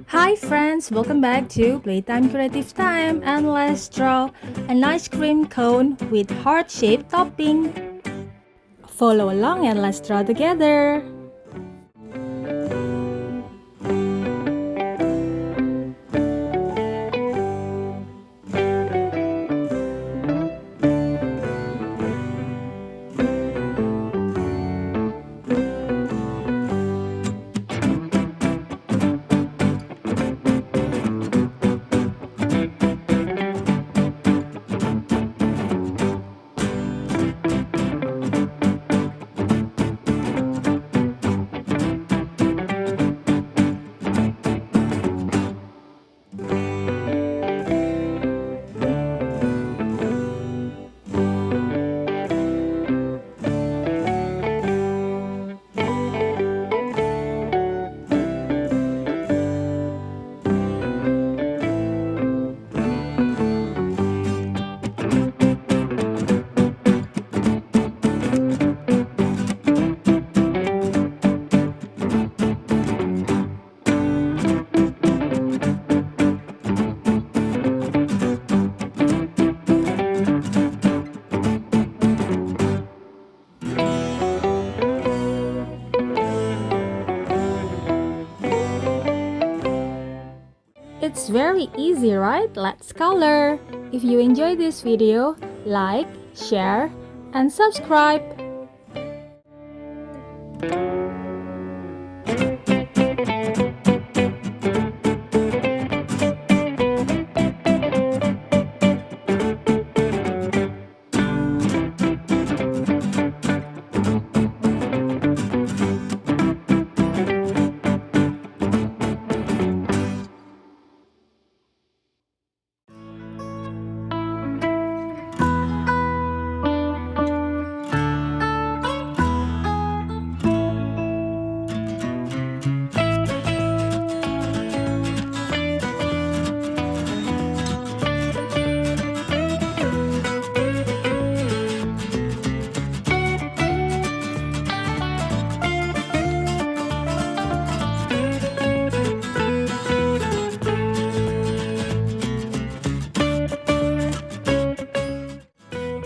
Hi friends, welcome back to Playtime Creative Time, and let's draw an ice cream cone with heart-shaped topping. Follow along and let's draw together. It's very easy, right? Let's color! If you enjoyed this video, like, share, and subscribe!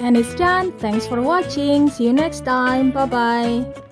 And it's done. Thanks for watching. See you next time. Bye-bye.